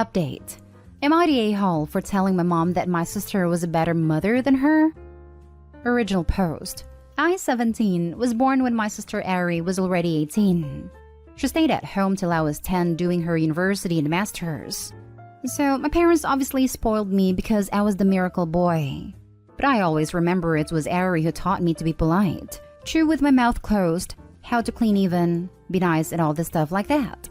Update. Am I the a-hole for telling my mom that my sister was a better mother than her? Original post. I, 17, was born when my sister Ari was already 18. She stayed at home till I was 10 doing her university and masters. So my parents obviously spoiled me because I was the miracle boy. But I always remember it was Ari who taught me to be polite, chew with my mouth closed, how to clean even, be nice and all this stuff like that.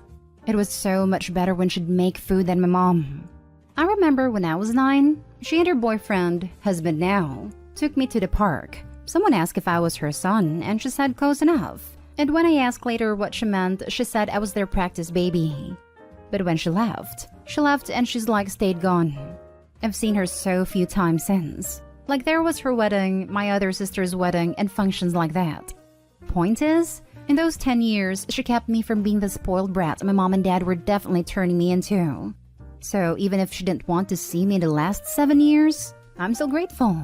It was so much better when she'd make food than my mom. I remember when I was 9, she and her boyfriend, husband now, took me to the park. Someone asked if I was her son, and she said close enough. And when I asked later what she meant, she said I was their practice baby. But when she left and she's like stayed gone. I've seen her so few times since. Like there was her wedding, my other sister's wedding, and functions like that. Point is, in those 10 years, she kept me from being the spoiled brat my mom and dad were definitely turning me into. So even if she didn't want to see me the last 7 years, I'm still grateful.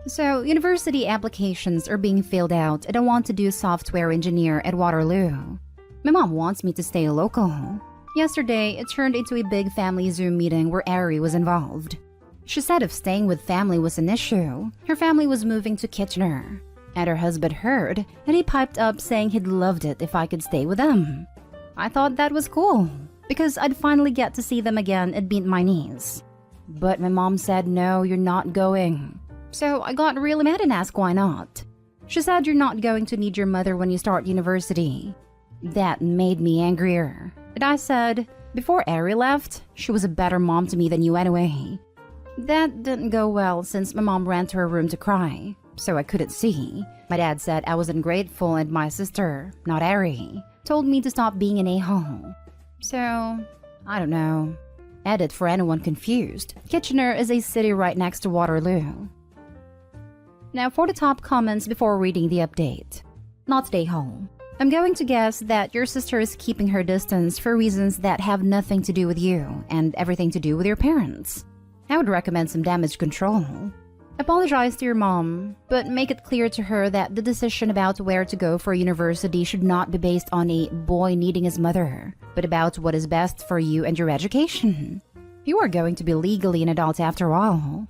So university applications are being filled out and I want to do software engineer at Waterloo. My mom wants me to stay local. Yesterday, it turned into a big family Zoom meeting where Ari was involved. She said if staying with family was an issue, her family was moving to Kitchener. And her husband heard, and he piped up saying he'd loved it if I could stay with them. I thought that was cool, because I'd finally get to see them again and meet my niece. But my mom said, no, you're not going. So I got really mad and asked why not. She said you're not going to need your mother when you start university. That made me angrier. And I said, before Ari left, she was a better mom to me than you anyway. That didn't go well since my mom ran to her room to cry, so I couldn't see. My dad said I was ungrateful and my sister, not Ari, told me to stop being an a-hole. So, I don't know. Edit for anyone confused. Kitchener is a city right next to Waterloo. Now for the top comments before reading the update. Not stay home. I'm going to guess that your sister is keeping her distance for reasons that have nothing to do with you and everything to do with your parents. I would recommend some damage control. Apologize to your mom, but make it clear to her that the decision about where to go for university should not be based on a boy needing his mother, but about what is best for you and your education. You are going to be legally an adult after all.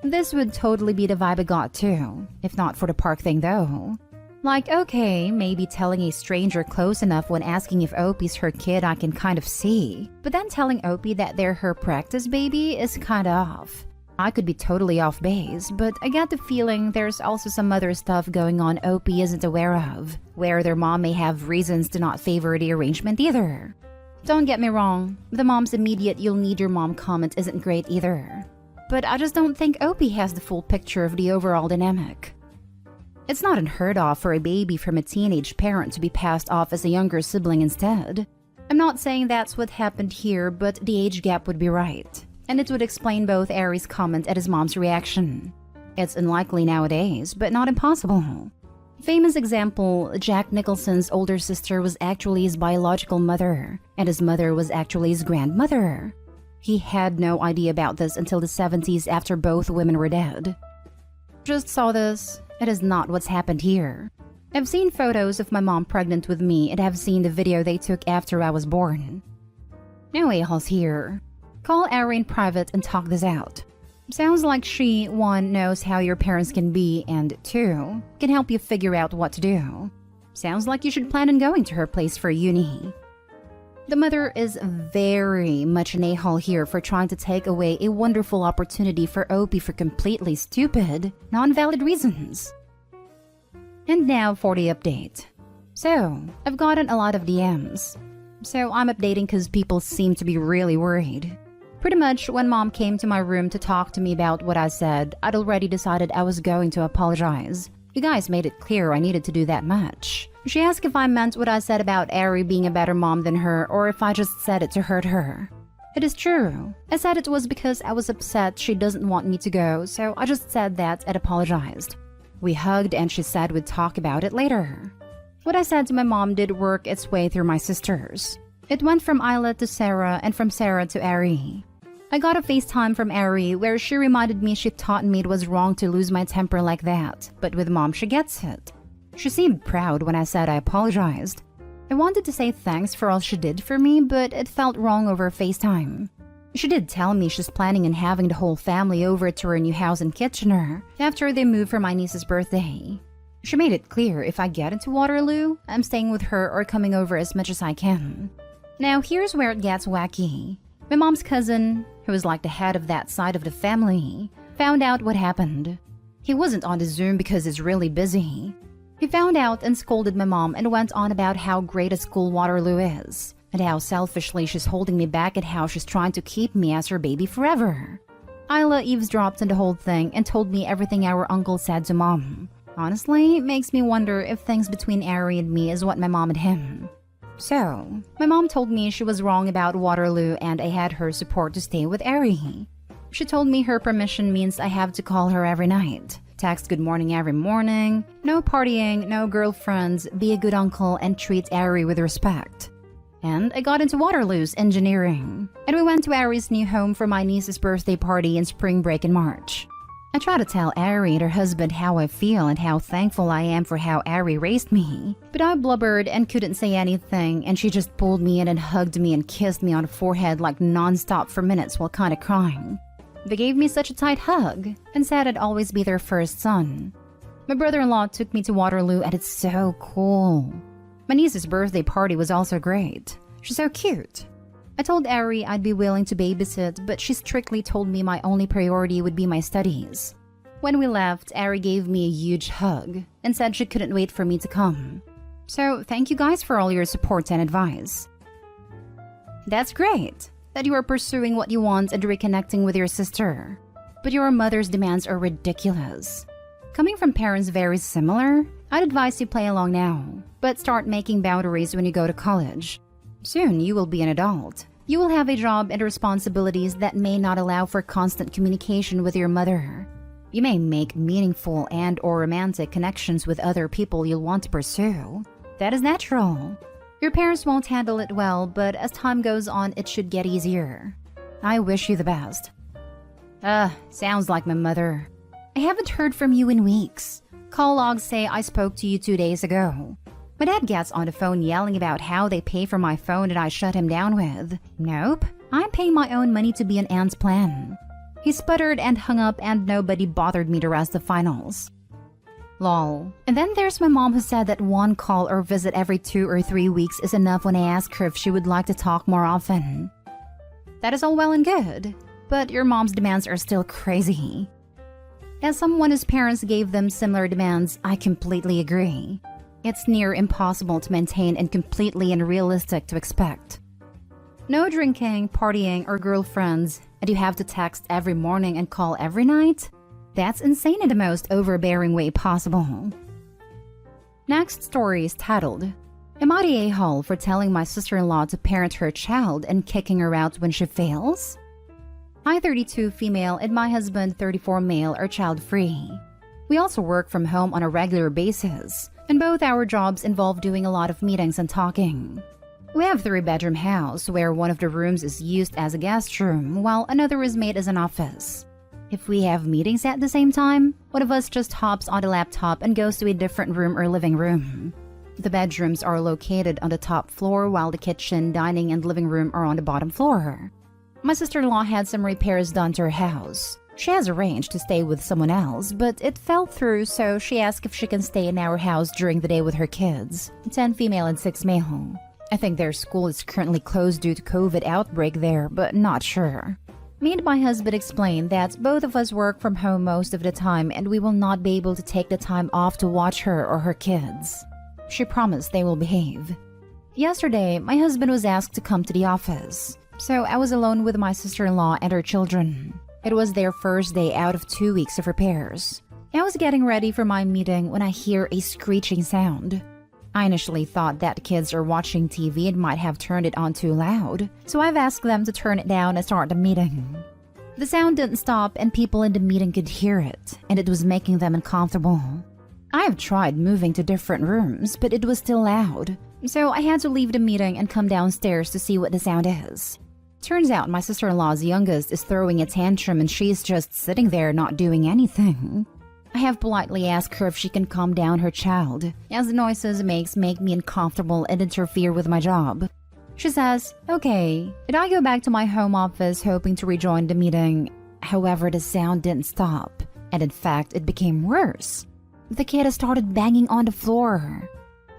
This would totally be the vibe I got too, if not for the park thing though. Like, okay, maybe telling a stranger close enough when asking if Opie's her kid I can kind of see. But then telling Opie that they're her practice baby is kinda off. I could be totally off base, but I get the feeling there's also some other stuff going on Opie isn't aware of, where their mom may have reasons to not favor the arrangement either. Don't get me wrong, the mom's immediate "you'll need your mom" comment isn't great either. But I just don't think Opie has the full picture of the overall dynamic. It's not unheard of for a baby from a teenage parent to be passed off as a younger sibling instead. I'm not saying that's what happened here, but the age gap would be right. And it would explain both Ari's comment and his mom's reaction. It's unlikely nowadays, but not impossible. Famous example, Jack Nicholson's older sister was actually his biological mother, and his mother was actually his grandmother. He had no idea about this until the 70s after both women were dead. Just saw this. It is not what's happened here. I've seen photos of my mom pregnant with me and have seen the video they took after I was born. No a-holes here. Call Ari in private and talk this out. Sounds like she, 1, knows how your parents can be, and 2, can help you figure out what to do. Sounds like you should plan on going to her place for uni. The mother is very much an a-hole here for trying to take away a wonderful opportunity for Opie for completely stupid, non-valid reasons. And now for the update. So, I've gotten a lot of DMs. So I'm updating because people seem to be really worried. Pretty much when mom came to my room to talk to me about what I said, I'd already decided I was going to apologize. You guys made it clear I needed to do that much. She asked if I meant what I said about Ari being a better mom than her or if I just said it to hurt her. It is true. I said it was because I was upset she doesn't want me to go, so I just said that and apologized. We hugged and she said we'd talk about it later. What I said to my mom did work its way through my sisters. It went from Isla to Sarah and from Sarah to Ari. I got a FaceTime from Ari where she reminded me she taught me it was wrong to lose my temper like that, but with mom she gets it. She seemed proud when I said I apologized. I wanted to say thanks for all she did for me, but it felt wrong over FaceTime. She did tell me she's planning on having the whole family over to her new house in Kitchener after they move for my niece's birthday. She made it clear if I get into Waterloo, I'm staying with her or coming over as much as I can. Now here's where it gets wacky. My mom's cousin, who was like the head of that side of the family, found out what happened. He wasn't on the Zoom because he's really busy. He found out and scolded my mom and went on about how great a school Waterloo is, and how selfishly she's holding me back and how she's trying to keep me as her baby forever. Isla eavesdropped on the whole thing and told me everything our uncle said to mom. Honestly, it makes me wonder if things between Ari and me is what my mom and him. So, my mom told me she was wrong about Waterloo and I had her support to stay with Ari. She told me her permission means I have to call her every night, text good morning every morning, no partying, no girlfriends, be a good uncle and treat Ari with respect. And I got into Waterloo's engineering, and we went to Ari's new home for my niece's birthday party in spring break in March. I try to tell Ari and her husband how I feel and how thankful I am for how Ari raised me, but I blubbered and couldn't say anything, and she just pulled me in and hugged me and kissed me on the forehead like non-stop for minutes while kinda crying. They gave me such a tight hug and said I'd always be their first son. My brother-in-law took me to Waterloo and it's so cool. My niece's birthday party was also great. She's so cute. I told Ari I'd be willing to babysit, but she strictly told me my only priority would be my studies. When we left, Ari gave me a huge hug and said she couldn't wait for me to come. So thank you guys for all your support and advice. That's great that you are pursuing what you want and reconnecting with your sister, but your mother's demands are ridiculous. Coming from parents very similar, I'd advise you play along now, but start making boundaries when you go to college. Soon you will be an adult. You will have a job and responsibilities that may not allow for constant communication with your mother. You may make meaningful and/or romantic connections with other people you'll want to pursue. That is natural. Your parents won't handle it well, but as time goes on, it should get easier. I wish you the best. Sounds like my mother. I haven't heard from you in weeks. Call logs say I spoke to you 2 days ago. My dad gets on the phone yelling about how they pay for my phone and I shut him down with, "Nope, I'm paying my own money to be an aunt's plan." He sputtered and hung up and nobody bothered me the rest of finals. Lol. And then there's my mom who said that one call or visit every 2 or 3 weeks is enough when I ask her if she would like to talk more often. That is all well and good, but your mom's demands are still crazy. As someone whose parents gave them similar demands, I completely agree. It's near impossible to maintain and completely unrealistic to expect. No drinking, partying, or girlfriends, and you have to text every morning and call every night? That's insane in the most overbearing way possible. Next story is titled, "Am I the a-hole for telling my sister-in-law to parent her child and kicking her out when she fails?" I, 32 female, and my husband, 34 male, are child-free. We also work from home on a regular basis, and both our jobs involve doing a lot of meetings and talking. We have a 3-bedroom house where one of the rooms is used as a guest room while another is made as an office. If we have meetings at the same time, one of us just hops on the laptop and goes to a different room or living room. The bedrooms are located on the top floor while the kitchen, dining, and living room are on the bottom floor. My sister-in-law had some repairs done to her house. She has arranged to stay with someone else, but it fell through, so she asked if she can stay in our house during the day with her kids, 10 female and 6 male. I think their school is currently closed due to COVID outbreak there, but not sure. Me and my husband explained that both of us work from home most of the time and we will not be able to take the time off to watch her or her kids. She promised they will behave. Yesterday, my husband was asked to come to the office, so I was alone with my sister-in-law and her children. It was their first day out of 2 weeks of repairs. I was getting ready for my meeting when I hear a screeching sound. I initially thought that kids are watching TV and might have turned it on too loud, so I've asked them to turn it down and start the meeting. The sound didn't stop and people in the meeting could hear it, and it was making them uncomfortable. I have tried moving to different rooms, but it was still loud, so I had to leave the meeting and come downstairs to see what the sound is. Turns out my sister-in-law's youngest is throwing a tantrum and she's just sitting there not doing anything. I have politely asked her if she can calm down her child, as the noises make me uncomfortable and interfere with my job. She says, okay, and I go back to my home office hoping to rejoin the meeting. However, the sound didn't stop, and in fact, it became worse. The kid has started banging on the floor.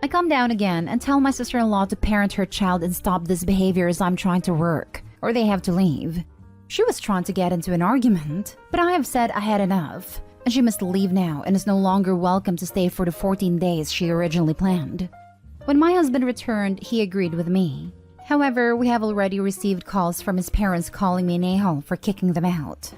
I calm down again and tell my sister-in-law to parent her child and stop this behavior as I'm trying to work, or they have to leave. She was trying to get into an argument, but I have said I had enough, and she must leave now and is no longer welcome to stay for the 14 days she originally planned. When my husband returned, he agreed with me. However, we have already received calls from his parents calling me an a-hole for kicking them out.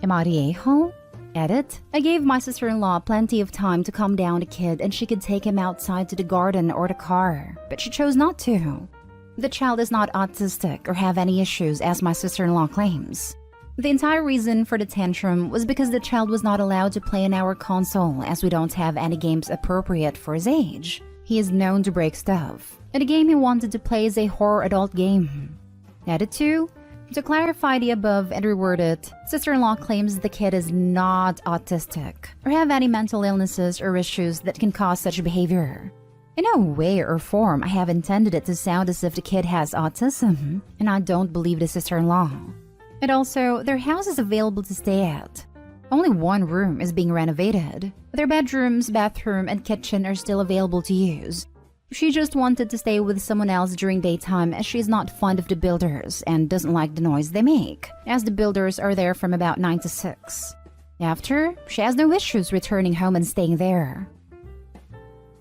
Am I the a-hole? Edit. I gave my sister-in-law plenty of time to calm down the kid and she could take him outside to the garden or the car, but she chose not to. The child is not autistic or have any issues as my sister-in-law claims. The entire reason for the tantrum was because the child was not allowed to play in our console as we don't have any games appropriate for his age. He is known to break stuff, and the game he wanted to play is a horror adult game. Edit 2. To clarify the above and reword it, sister-in-law claims the kid is not autistic or have any mental illnesses or issues that can cause such behavior. In no way or form I have intended it to sound as if the kid has autism, and I don't believe the sister-in-law. And also, their house is available to stay at. Only one room is being renovated. Their bedrooms, bathroom, and kitchen are still available to use. She just wanted to stay with someone else during daytime as she is not fond of the builders and doesn't like the noise they make, as the builders are there from about 9 to 6. After, she has no issues returning home and staying there.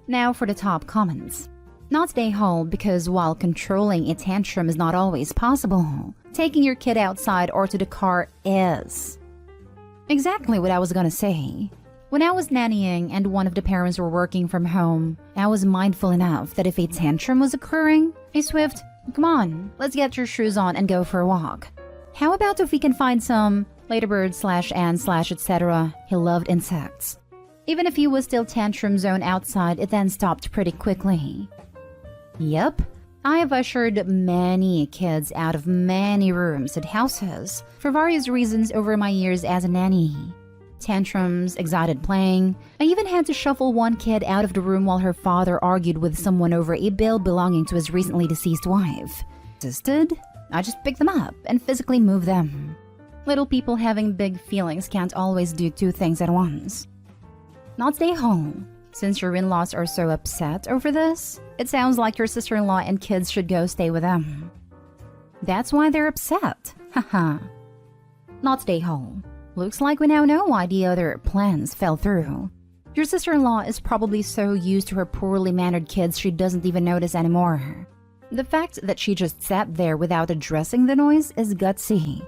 Now for the top comments. Not stay home because while controlling a tantrum is not always possible, taking your kid outside or to the car is. Exactly what I was gonna say. When I was nannying and one of the parents were working from home, I was mindful enough that if a tantrum was occurring, a swift, come on, let's get your shoes on and go for a walk. How about if we can find some ladybird/and/etc. He loved insects. Even if he was still tantrum zone outside, it then stopped pretty quickly. Yep, I have ushered many kids out of many rooms at houses for various reasons over my years as a nanny. Tantrums, excited playing. I even had to shuffle one kid out of the room while her father argued with someone over a bill belonging to his recently deceased wife. Insisted? I just picked them up and physically moved them. Little people having big feelings can't always do two things at once. Not stay home. Since your in-laws are so upset over this, it sounds like your sister-in-law and kids should go stay with them. That's why they're upset. Haha. Not stay home. Looks like we now know why the other plans fell through. Your sister-in-law is probably so used to her poorly mannered kids she doesn't even notice anymore. The fact that she just sat there without addressing the noise is gutsy.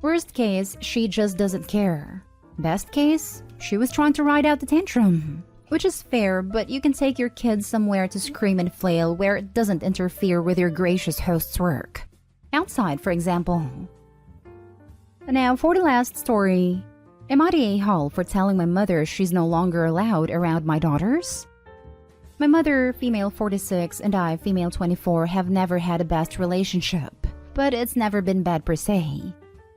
Worst case, she just doesn't care. Best case, she was trying to ride out the tantrum. Which is fair, but you can take your kids somewhere to scream and flail where it doesn't interfere with your gracious host's work. Outside, for example. Now for the last story. Am I the a-hole for telling my mother she's no longer allowed around my daughters? My mother, female 46, and I, female 24, have never had a best relationship, but it's never been bad per se.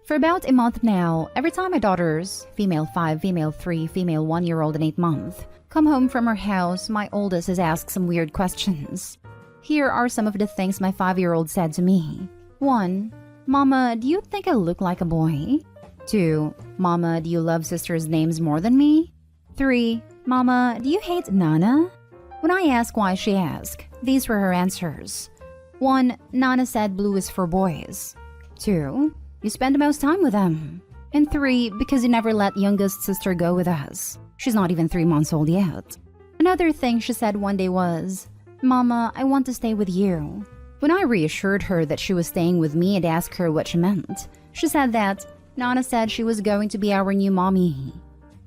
For about a month now, every time my daughters, female 5, female 3, female 1-year-old and 8 month, come home from her house, my oldest has asked some weird questions. Here are some of the things my 5-year-old said to me. 1. Mama, do you think I look like a boy? 2. Mama, do you love sisters' names more than me? 3. Mama, do you hate Nana? When I asked why she asked, these were her answers. 1. Nana said blue is for boys. 2. You spend the most time with them. And 3. Because you never let youngest sister go with us. She's not even 3 months old yet. Another thing she said one day was, Mama, I want to stay with you. When I reassured her that she was staying with me and asked her what she meant, she said that Nana said she was going to be our new mommy.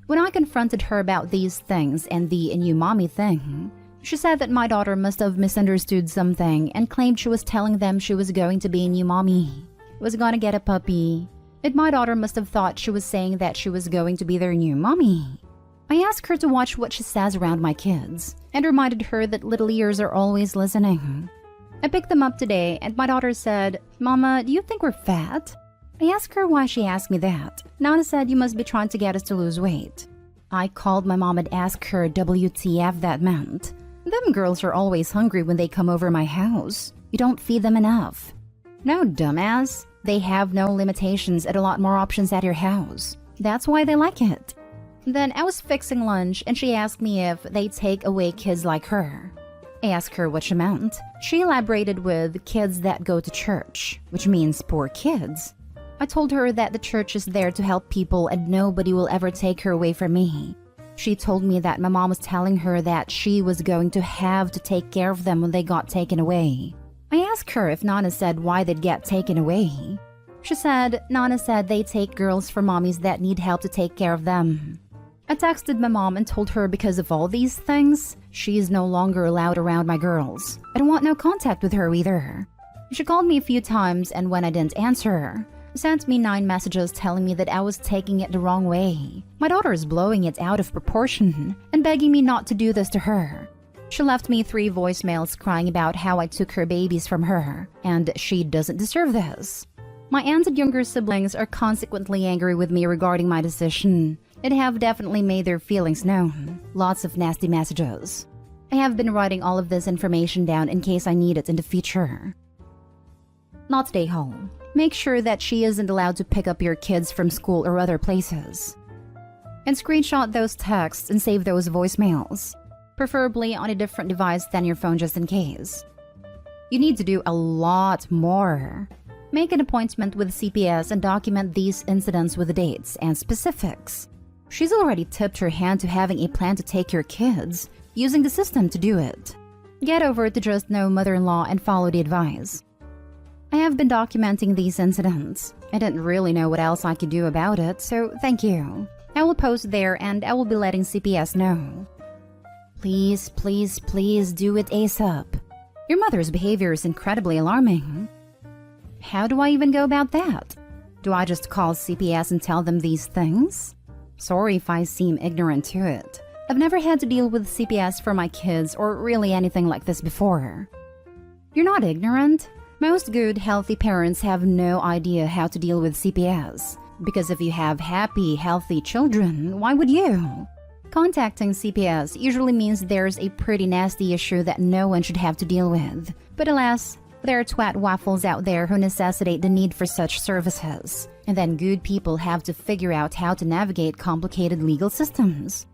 When I confronted her about these things and the new mommy thing, she said that my daughter must have misunderstood something and claimed she was telling them she was going to be a new mommy, was gonna get a puppy, and my daughter must have thought she was saying that she was going to be their new mommy. I asked her to watch what she says around my kids and reminded her that little ears are always listening. I picked them up today and my daughter said, Mama, do you think we're fat? I asked her why she asked me that. Nana said you must be trying to get us to lose weight. I called my mom and asked her WTF that meant. Them girls are always hungry when they come over my house. You don't feed them enough. No, dumbass. They have no limitations and a lot more options at your house. That's why they like it. Then I was fixing lunch and she asked me if they take away kids like her. I asked her what she meant. She elaborated with kids that go to church, which means poor kids. I told her that the church is there to help people and nobody will ever take her away from me. She told me that my mom was telling her that she was going to have to take care of them when they got taken away. I asked her if Nana said why they'd get taken away. She said Nana said they take girls for mommies that need help to take care of them. I texted my mom and told her because of all these things, she is no longer allowed around my girls. I don't want no contact with her either. She called me a few times and when I didn't answer, sent me 9 messages telling me that I was taking it the wrong way. My daughter is blowing it out of proportion and begging me not to do this to her. She left me 3 voicemails crying about how I took her babies from her and she doesn't deserve this. My aunt and younger siblings are consequently angry with me regarding my decision and have definitely made their feelings known. Lots of nasty messages. I have been writing all of this information down in case I need it in the future. Not stay home. Make sure that she isn't allowed to pick up your kids from school or other places. And screenshot those texts and save those voicemails, preferably on a different device than your phone just in case. You need to do a lot more. Make an appointment with CPS and document these incidents with the dates and specifics. She's already tipped her hand to having a plan to take your kids, using the system to do it. Get over it to just know mother-in-law and follow the advice. I have been documenting these incidents. I didn't really know what else I could do about it, so thank you. I will post there and I will be letting CPS know. Please, please, please do it ASAP. Your mother's behavior is incredibly alarming. How do I even go about that? Do I just call CPS and tell them these things? Sorry if I seem ignorant to it. I've never had to deal with CPS for my kids or really anything like this before. You're not ignorant. Most good, healthy parents have no idea how to deal with CPS. Because if you have happy, healthy children, why would you? Contacting CPS usually means there's a pretty nasty issue that no one should have to deal with. But alas, there are twat waffles out there who necessitate the need for such services. And then good people have to figure out how to navigate complicated legal systems.